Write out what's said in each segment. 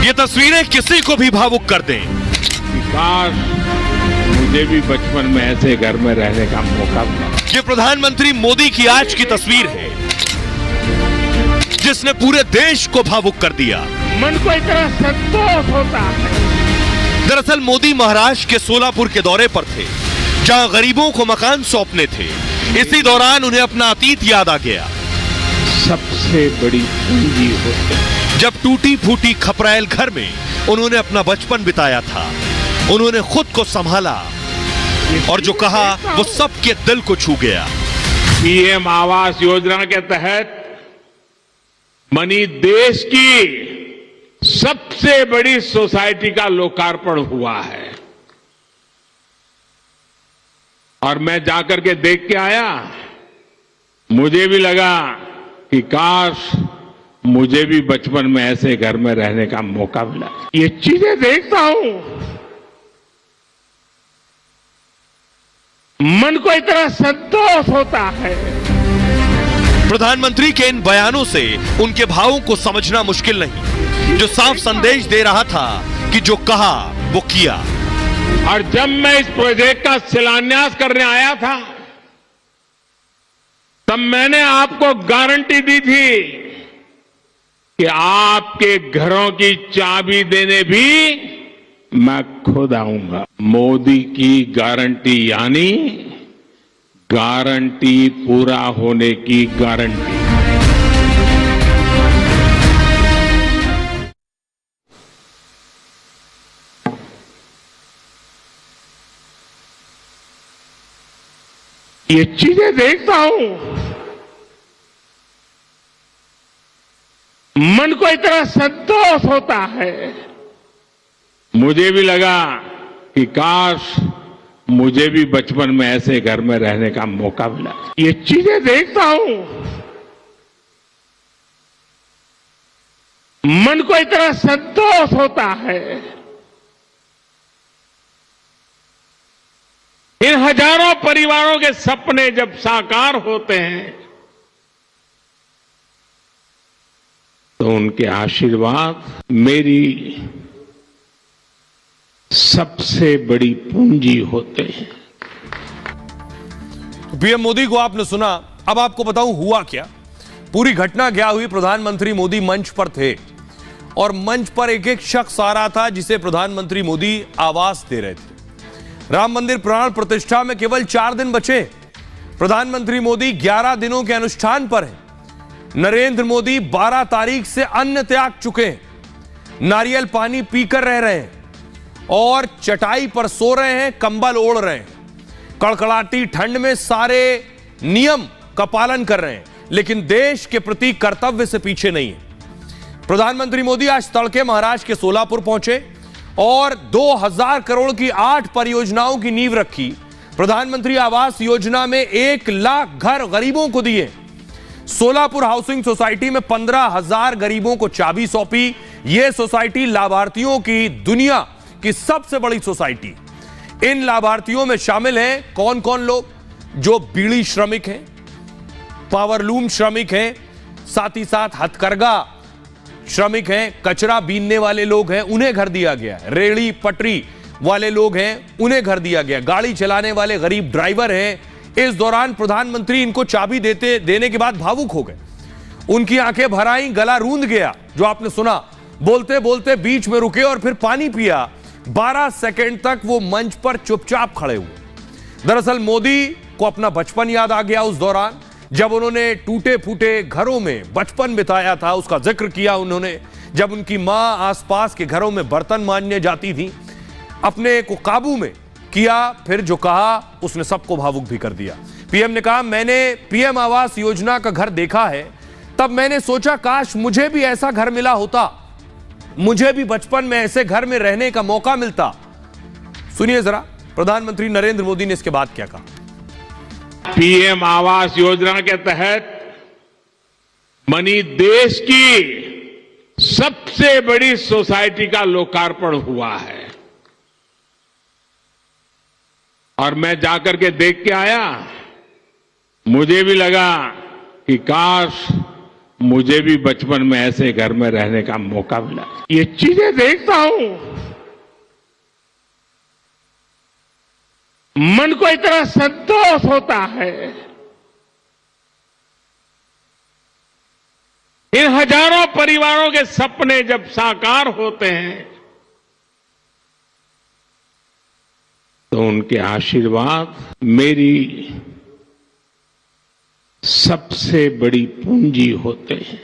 ये तस्वीरें किसी को भी भावुक कर दें। काश मुझे भी बचपन में ऐसे घर में रहने का मौका मिला। ये प्रधानमंत्री मोदी की आज की तस्वीर है जिसने पूरे देश को भावुक कर दिया। मन को इतना संतोष होता है। दरअसल मोदी महाराष्ट्र के सोलापुर के दौरे पर थे, जहां गरीबों को मकान सौंपने थे। इसी दौरान उन्हें अपना अतीत याद आ गया। सबसे बड़ी पूंजी होती है। जब टूटी फूटी खपराइल घर में उन्होंने अपना बचपन बिताया था, उन्होंने खुद को संभाला और जो कहा वो सबके दिल को छू गया। पीएम आवास योजना के तहत मनी देश की सबसे बड़ी सोसाइटी का लोकार्पण हुआ है और मैं जाकर के देख के आया। मुझे भी लगा कि काश मुझे भी बचपन में ऐसे घर में रहने का मौका मिला। ये चीजें देखता हूं, मन को इतना संतोष होता है। प्रधानमंत्री के इन बयानों से उनके भावों को समझना मुश्किल नहीं, जो साफ संदेश दे रहा था कि जो कहा वो किया। और जब मैं इस प्रोजेक्ट का शिलान्यास करने आया था, तब मैंने आपको गारंटी दी थी कि आपके घरों की चाबी देने भी मैं खुद आऊंगा। मोदी की गारंटी यानी गारंटी पूरा होने की गारंटी। ये चीजें देखता हूं, मन को इतना संतोष होता है। मुझे भी लगा कि काश मुझे भी बचपन में ऐसे घर में रहने का मौका मिला। ये चीजें देखता हूं, मन को इतना संतोष होता है। इन हजारों परिवारों के सपने जब साकार होते हैं तो उनके आशीर्वाद मेरी सबसे बड़ी पूंजी होते हैं। पीएम मोदी को आपने सुना। अब आपको बताऊं हुआ क्या। पूरी घटना क्या हुई। प्रधानमंत्री मोदी मंच पर थे और मंच पर एक एक शख्स आ रहा था जिसे प्रधानमंत्री मोदी आवास दे रहे थे। राम मंदिर प्राण प्रतिष्ठा में केवल 4 दिन बचे। प्रधानमंत्री मोदी 11 दिनों के अनुष्ठान पर हैं। नरेंद्र मोदी 12 तारीख से अन्न त्याग चुके हैं, नारियल पानी पीकर रह रहे हैं और चटाई पर सो रहे हैं, कंबल ओढ़ रहे हैं। कड़कड़ाती ठंड में सारे नियम का पालन कर रहे हैं, लेकिन देश के प्रति कर्तव्य से पीछे नहीं है। प्रधानमंत्री मोदी आज तड़के महाराष्ट्र के सोलापुर पहुंचे और 2000 करोड़ की 8 परियोजनाओं की नींव रखी। प्रधानमंत्री आवास योजना में 1 लाख घर गरीबों को दिए। सोलापुर हाउसिंग सोसाइटी में 15,000 गरीबों को चाबी सौंपी। यह सोसाइटी लाभार्थियों की दुनिया की सबसे बड़ी सोसाइटी। इन लाभार्थियों में शामिल हैं कौन कौन लोग? जो बीड़ी श्रमिक हैं, पावरलूम श्रमिक हैं, साथ ही साथ हथकरघा श्रमिक हैं, कचरा बीनने वाले लोग हैं, उन्हें घर दिया गया। रेहड़ी पटरी वाले लोग हैं, उन्हें घर दिया गया। गाड़ी चलाने वाले गरीब ड्राइवर हैं। इस दौरान प्रधानमंत्री इनको चाबी देने के बाद भावुक हो गए। उनकी आंखें भर आईं, गला रूंध गया। जो आपने सुना, बोलते बोलते बीच में रुके और फिर पानी पिया। 12 सेकंड तक वो मंच पर चुपचाप खड़े हुए। दरअसल मोदी को अपना बचपन याद आ गया। उस दौरान जब उन्होंने टूटे फूटे घरों में बचपन बिताया था, उसका जिक्र किया उन्होंने। जब उनकी मां आसपास के घरों में बर्तन मांजने जाती थी, अपने को काबू में किया। फिर जो कहा उसने सबको भावुक भी कर दिया। पीएम ने कहा, मैंने पीएम आवास योजना का घर देखा है, तब मैंने सोचा काश मुझे भी ऐसा घर मिला होता, मुझे भी बचपन में ऐसे घर में रहने का मौका मिलता। सुनिए जरा प्रधानमंत्री नरेंद्र मोदी ने इसके बाद क्या कहा। पीएम आवास योजना के तहत मनी देश की सबसे बड़ी सोसाइटी का लोकार्पण हुआ है और मैं जाकर के देख के आया। मुझे भी लगा कि काश मुझे भी बचपन में ऐसे घर में रहने का मौका मिला। ये चीजें देखता हूं, मन को इतना संतोष होता है। इन हजारों परिवारों के सपने जब साकार होते हैं तो उनके आशीर्वाद मेरी सबसे बड़ी पूंजी होते हैं।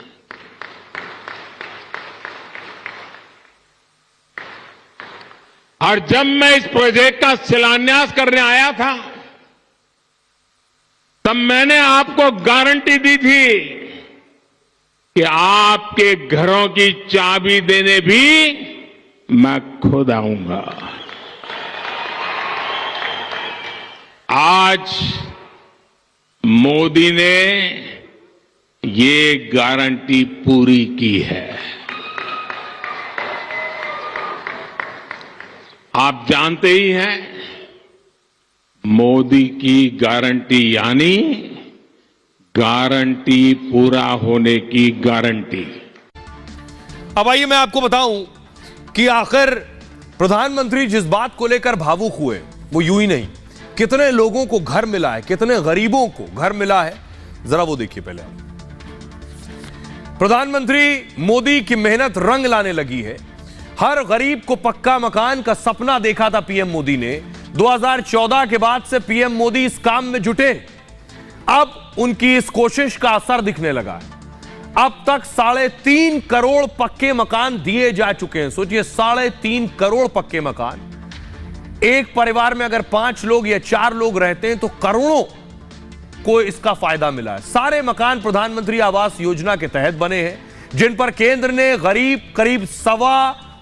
और जब मैं इस प्रोजेक्ट का शिलान्यास करने आया था तब मैंने आपको गारंटी दी थी कि आपके घरों की चाबी देने भी मैं खुद आऊंगा। आज मोदी ने ये गारंटी पूरी की है। आप जानते ही हैं, मोदी की गारंटी यानी गारंटी पूरा होने की गारंटी। अब आइए मैं आपको बताऊं कि आखिर प्रधानमंत्री जिस बात को लेकर भावुक हुए वो यूं ही नहीं, कितने लोगों को घर मिला है, कितने गरीबों को घर मिला है, जरा वो देखिए पहले आप। प्रधानमंत्री मोदी की मेहनत रंग लाने लगी है। हर गरीब को पक्का मकान का सपना देखा था पीएम मोदी ने। 2014 के बाद से पीएम मोदी इस काम में जुटे। अब उनकी इस कोशिश का असर दिखने लगा है। अब तक 3.5 करोड़ पक्के मकान दिए जा चुके हैं। सोचिए, 3.5 करोड़ पक्के मकान। एक परिवार में अगर 5 लोग या 4 लोग रहते हैं तो करोड़ों को इसका फायदा मिला है। सारे मकान प्रधानमंत्री आवास योजना के तहत बने हैं, जिन पर केंद्र ने करीब 1.25